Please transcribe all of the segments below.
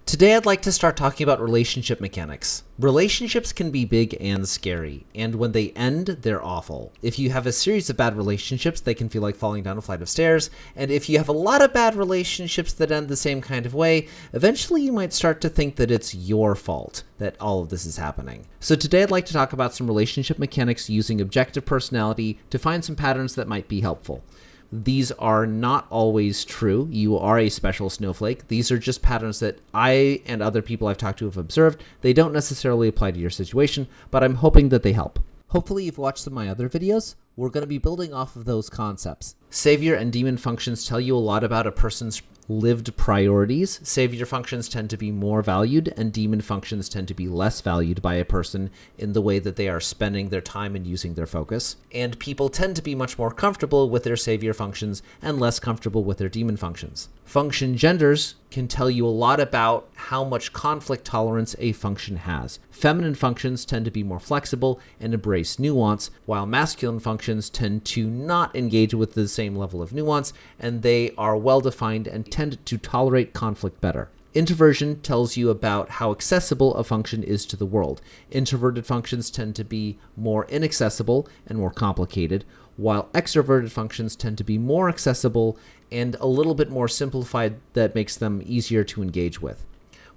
Today I'd like to start talking about relationship mechanics. Relationships can be big and scary, and when they end, they're awful. If you have a series of bad relationships, they can feel like falling down a flight of stairs, and if you have a lot of bad relationships that end the same kind of way, eventually you might start to think that it's your fault that all of this is happening. So today I'd like to talk about some relationship mechanics using objective personality to find some patterns that might be helpful. These are not always true. You are a special snowflake. These are just patterns that I and other people I've talked to have observed. They don't necessarily apply to your situation, but I'm hoping that they help. Hopefully you've watched some of my other videos. We're going to be building off of those concepts. Savior and demon functions tell you a lot about a person's lived priorities. Savior functions tend to be more valued, and demon functions tend to be less valued by a person in the way that they are spending their time and using their focus. And people tend to be much more comfortable with their savior functions and less comfortable with their demon functions. Function genders can tell you a lot about how much conflict tolerance a function has. Feminine functions tend to be more flexible and embrace nuance, while masculine functions tend to not engage with the same level of nuance, and they are well-defined and tend to tolerate conflict better. Introversion tells you about how accessible a function is to the world. Introverted functions tend to be more inaccessible and more complicated, while extroverted functions tend to be more accessible and a little bit more simplified that makes them easier to engage with.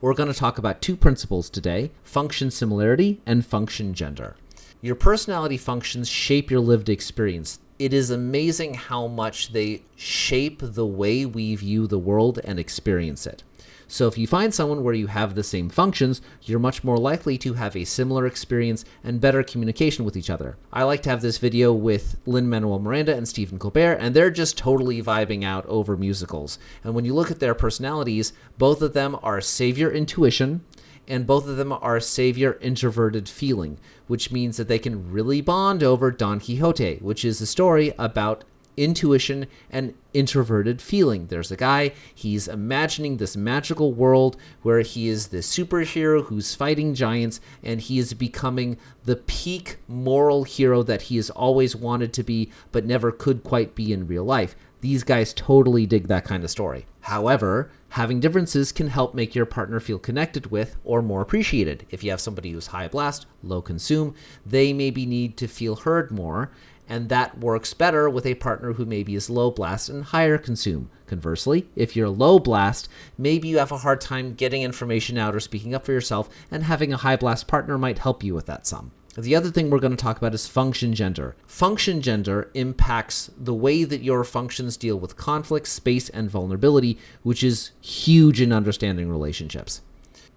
We're going to talk about two principles today: function similarity and function gender. Your personality functions shape your lived experience. It is amazing how much they shape the way we view the world and experience it. So if you find someone where you have the same functions, you're much more likely to have a similar experience and better communication with each other. I like to have this video with Lin-Manuel Miranda and Stephen Colbert, and they're just totally vibing out over musicals. And when you look at their personalities, both of them are savior intuition, and both of them are savior introverted feeling, which means that they can really bond over Don Quixote, which is a story about intuition and introverted feeling. There's a guy, he's imagining this magical world where he is this superhero who's fighting giants, and he is becoming the peak moral hero that he has always wanted to be but never could quite be in real life. These guys totally dig that kind of story. However, having differences can help make your partner feel connected with or more appreciated. If you have somebody who's high blast, low consume, they maybe need to feel heard more, and that works better with a partner who maybe is low blast and higher consume. Conversely, if you're low blast, maybe you have a hard time getting information out or speaking up for yourself, and having a high blast partner might help you with that some. The other thing we're going to talk about is function gender. Function gender impacts the way that your functions deal with conflict, space, and vulnerability, which is huge in understanding relationships.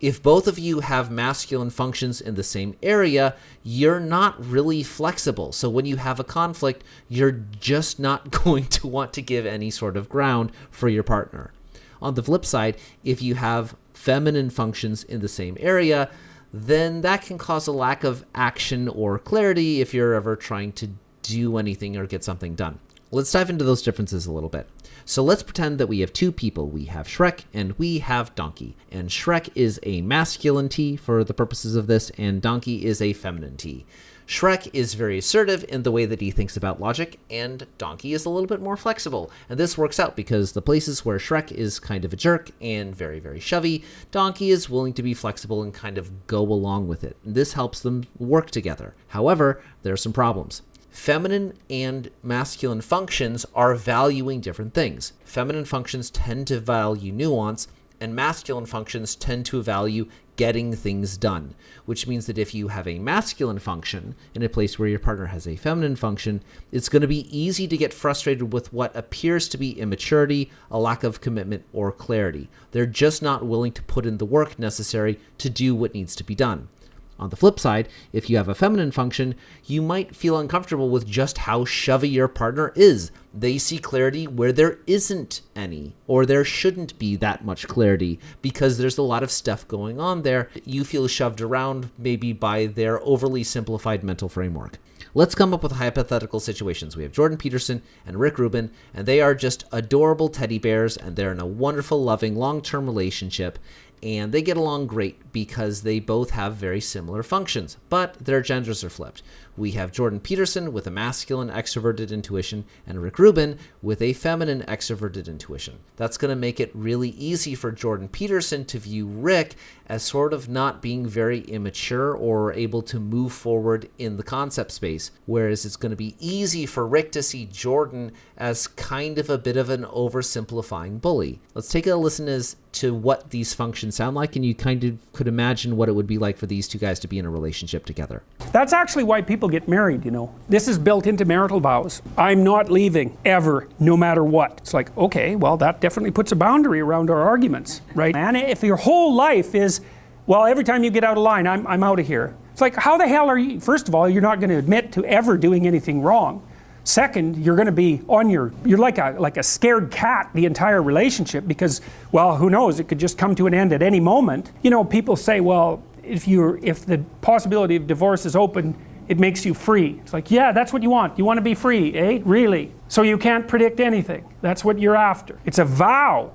If both of you have masculine functions in the same area, you're not really flexible. So when you have a conflict, you're just not going to want to give any sort of ground for your partner. On the flip side, if you have feminine functions in the same area, then that can cause a lack of action or clarity if you're ever trying to do anything or get something done. Let's dive into those differences a little bit. So let's pretend that we have two people. We have Shrek and we have Donkey. And Shrek is a masculine T for the purposes of this, and Donkey is a feminine T. Shrek is very assertive in the way that he thinks about logic, and Donkey is a little bit more flexible. And this works out because the places where Shrek is kind of a jerk and very, very shovey, Donkey is willing to be flexible and kind of go along with it. This helps them work together. However, there are some problems. Feminine and masculine functions are valuing different things. Feminine functions tend to value nuance, and masculine functions tend to value getting things done, which means that if you have a masculine function in a place where your partner has a feminine function, it's going to be easy to get frustrated with what appears to be immaturity, a lack of commitment, or clarity. They're just not willing to put in the work necessary to do what needs to be done. On the flip side, if you have a feminine function, you might feel uncomfortable with just how shovey your partner is. They see clarity where there isn't any, or there shouldn't be that much clarity because there's a lot of stuff going on there. You feel shoved around maybe by their overly simplified mental framework. Let's come up with hypothetical situations. We have Jordan Peterson and Rick Ruben, and they are just adorable teddy bears, and they're in a wonderful, loving, long-term relationship. And they get along great because they both have very similar functions, but their genders are flipped. we have Jordan Peterson with a masculine extroverted intuition and Rick Ruben with a feminine extroverted intuition. That's going to make it really easy for Jordan Peterson to view Rick as sort of not being very immature or able to move forward in the concept space, whereas it's going to be easy for Rick to see Jordan as kind of a bit of an oversimplifying bully. Let's take a listen as to what these functions sound like, and you kind of could imagine what it would be like for these two guys to be in a relationship together. That's actually why people get married, you know. This is built into marital vows. I'm not leaving, ever, no matter what. It's like, okay, well, that definitely puts a boundary around our arguments, right? And if your whole life is, well, every time you get out of line, I'm out of here. It's like, how the hell are you? First of all, you're not going to admit to ever doing anything wrong. Second, you're going to be on you're like a scared cat the entire relationship because, well, who knows, it could just come to an end at any moment. You know, people say, well, if the possibility of divorce is open, it makes you free. It's like, yeah, that's what you want. You want to be free, eh? Really? So you can't predict anything. That's what you're after. It's a vow.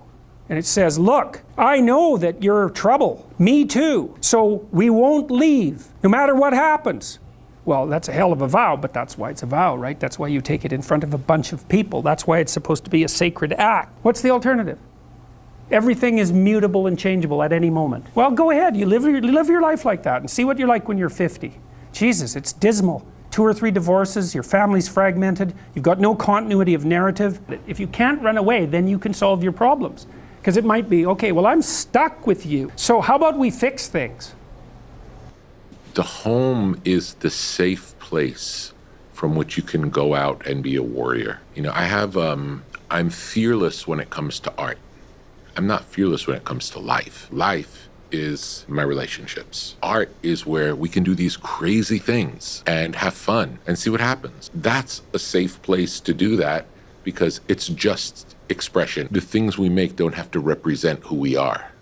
And it says, look, I know that you're trouble. Me too. So we won't leave, no matter what happens. Well, that's a hell of a vow, but that's why it's a vow, right? That's why you take it in front of a bunch of people. That's why it's supposed to be a sacred act. What's the alternative? Everything is mutable and changeable at any moment. Well, go ahead. You live your life like that and see what you're like when you're 50. Jesus, it's dismal. 2 or 3 divorces, your family's fragmented, you've got no continuity of narrative. If you can't run away, then you can solve your problems. Because it might be, okay, well, I'm stuck with you. So how about we fix things? The home is the safe place from which you can go out and be a warrior. You know, I'm fearless when it comes to art. I'm not fearless when it comes to life. Life is my relationships. Art is where we can do these crazy things and have fun and see what happens. That's a safe place to do that because it's just expression. The things we make don't have to represent who we are.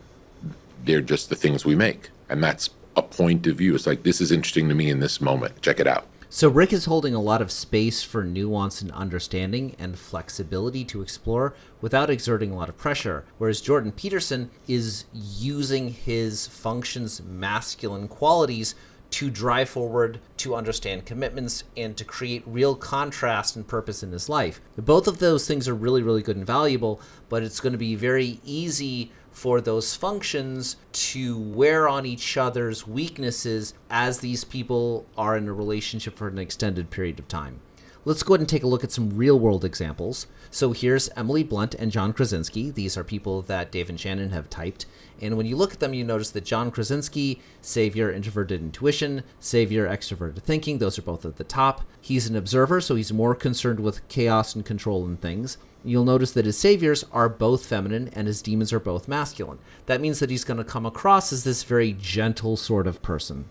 They're just the things we make. And that's a point of view. It's like, this is interesting to me in this moment. Check it out. So Rick is holding a lot of space for nuance and understanding and flexibility to explore without exerting a lot of pressure, whereas Jordan Peterson is using his function's masculine qualities to drive forward, to understand commitments, and to create real contrast and purpose in his life. Both of those things are really, really good and valuable, but it's going to be very easy for those functions to wear on each other's weaknesses as these people are in a relationship for an extended period of time. Let's go ahead and take a look at some real-world examples. So here's Emily Blunt and John Krasinski. These are people that Dave and Shannon have typed. And when you look at them, you notice that John Krasinski, savior, introverted intuition, savior, extroverted thinking, those are both at the top. He's an observer, so he's more concerned with chaos and control and things. You'll notice that his saviors are both feminine and his demons are both masculine. That means that he's going to come across as this very gentle sort of person.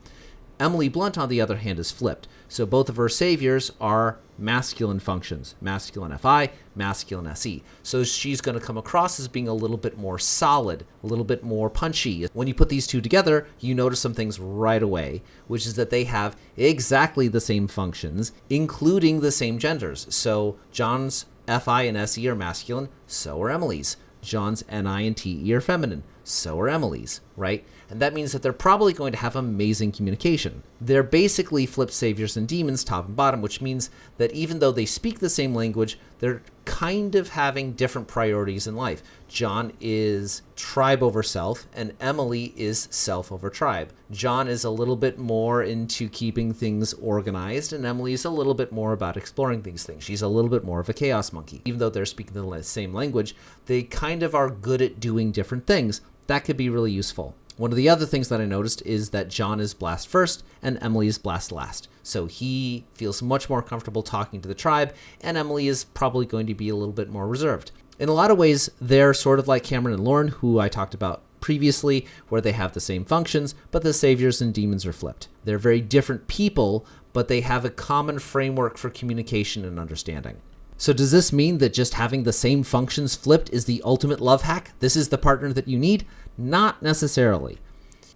Emily Blunt, on the other hand, is flipped. So both of her saviors are masculine functions, masculine FI, masculine SE. So she's going to come across as being a little bit more solid, a little bit more punchy. When you put these two together, you notice some things right away, which is that they have exactly the same functions, including the same genders. So John's FI and SE are masculine, so are Emily's. John's NI and TE are feminine, so are Emily's, right? And that means that they're probably going to have amazing communication. They're basically flipped saviors and demons, top and bottom, which means that even though they speak the same language, they're kind of having different priorities in life. John is tribe over self, and Emily is self over tribe. John is a little bit more into keeping things organized, and Emily is a little bit more about exploring these things. She's a little bit more of a chaos monkey. Even though they're speaking the same language, they kind of are good at doing different things. That could be really useful. One of the other things that I noticed is that John is blast first and Emily is blast last. So he feels much more comfortable talking to the tribe, and Emily is probably going to be a little bit more reserved. In a lot of ways, they're sort of like Cameron and Lauren, who I talked about previously, where they have the same functions, but the saviors and demons are flipped. They're very different people, but they have a common framework for communication and understanding. So does this mean that just having the same functions flipped is the ultimate love hack? This is the partner that you need? Not necessarily.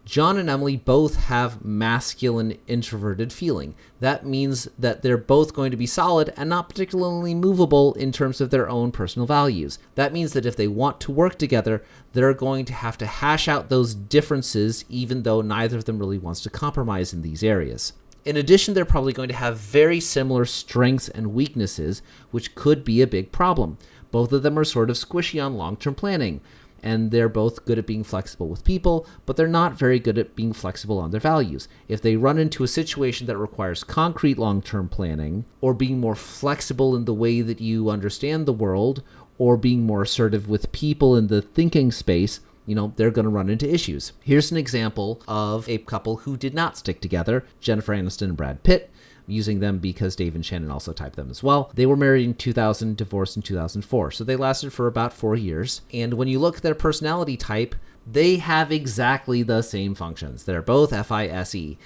John and Emily both have masculine introverted feeling. That means that they're both going to be solid and not particularly movable in terms of their own personal values. That means that if they want to work together, they're going to have to hash out those differences, even though neither of them really wants to compromise in these areas. In addition, they're probably going to have very similar strengths and weaknesses, which could be a big problem. Both of them are sort of squishy on long-term planning, and they're both good at being flexible with people, but they're not very good at being flexible on their values. If they run into a situation that requires concrete long-term planning, or being more flexible in the way that you understand the world, or being more assertive with people in the thinking space, they're going to run into issues. Here's an example of a couple who did not stick together, Jennifer Aniston and Brad Pitt. I'm using them because Dave and Shannon also typed them as well. They were married in 2000, divorced in 2004, so they lasted for about 4 years. And when you look at their personality type, they have exactly the same functions. They're both FISE.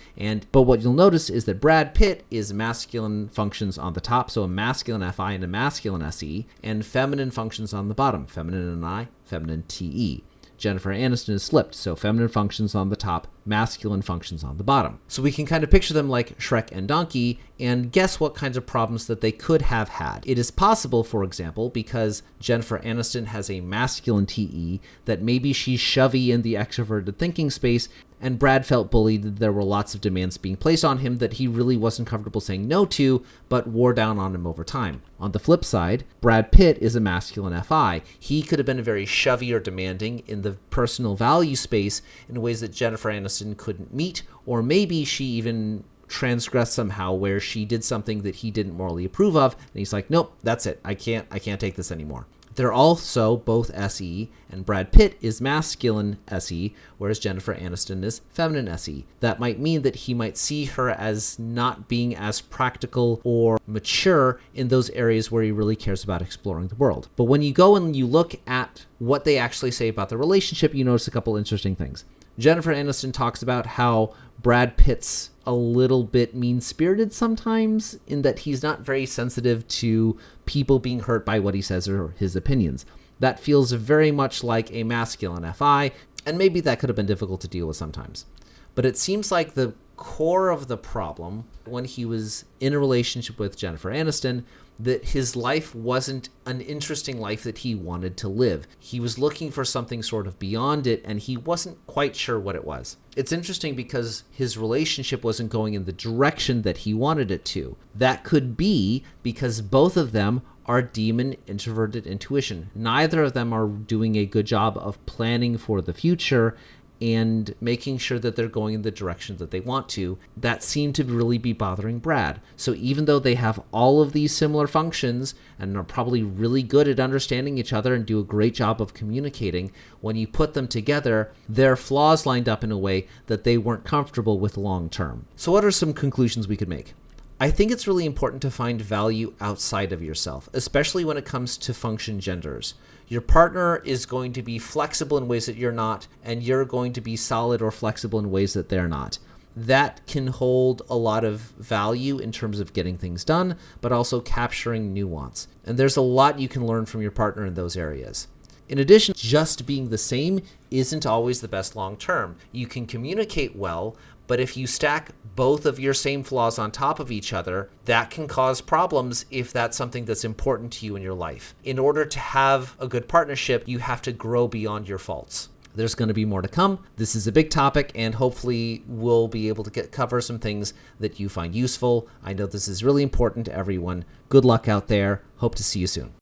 But what you'll notice is that Brad Pitt is masculine functions on the top, so a masculine FI and a masculine SE, and feminine functions on the bottom, feminine NI, feminine TE. Jennifer Aniston is flipped, so feminine functions on the top, masculine functions on the bottom. So we can kind of picture them like Shrek and Donkey and guess what kinds of problems that they could have had. It is possible, for example, because Jennifer Aniston has a masculine TE, that maybe she's shovey in the extroverted thinking space, and Brad felt bullied that there were lots of demands being placed on him that he really wasn't comfortable saying no to, but wore down on him over time. On the flip side, Brad Pitt is a masculine FI. He could have been very shovey or demanding in the personal value space in ways that Jennifer Aniston couldn't meet, or maybe she even transgressed somehow where she did something that he didn't morally approve of, and he's like, nope, that's it. I can't take this anymore. They're also both SE, and Brad Pitt is masculine SE, whereas Jennifer Aniston is feminine SE. That might mean that he might see her as not being as practical or mature in those areas where he really cares about exploring the world. But when you go and you look at what they actually say about the relationship, you notice a couple interesting things. Jennifer Aniston talks about how Brad Pitt's a little bit mean-spirited sometimes, in that he's not very sensitive to people being hurt by what he says or his opinions. That feels very much like a masculine FI, and maybe that could have been difficult to deal with sometimes. But it seems like the core of the problem when he was in a relationship with Jennifer Aniston, that his life wasn't an interesting life that he wanted to live. He was looking for something sort of beyond it, and he wasn't quite sure what it was. It's interesting because his relationship wasn't going in the direction that he wanted it to. That could be because both of them are demon introverted intuition. Neither of them are doing a good job of planning for the future and making sure that they're going in the direction that they want to. That seemed to really be bothering Brad. So even though they have all of these similar functions and are probably really good at understanding each other and do a great job of communicating, when you put them together, their flaws lined up in a way that they weren't comfortable with long term. So what are some conclusions we could make? I think it's really important to find value outside of yourself, especially when it comes to function genders. Your partner is going to be flexible in ways that you're not, and you're going to be solid or flexible in ways that they're not. That can hold a lot of value in terms of getting things done, but also capturing nuance. And there's a lot you can learn from your partner in those areas. In addition, just being the same isn't always the best long term. You can communicate well, but if you stack both of your same flaws on top of each other, that can cause problems if that's something that's important to you in your life. In order to have a good partnership, you have to grow beyond your faults. There's going to be more to come. This is a big topic, and hopefully we'll be able to cover some things that you find useful. I know this is really important to everyone. Good luck out there. Hope to see you soon.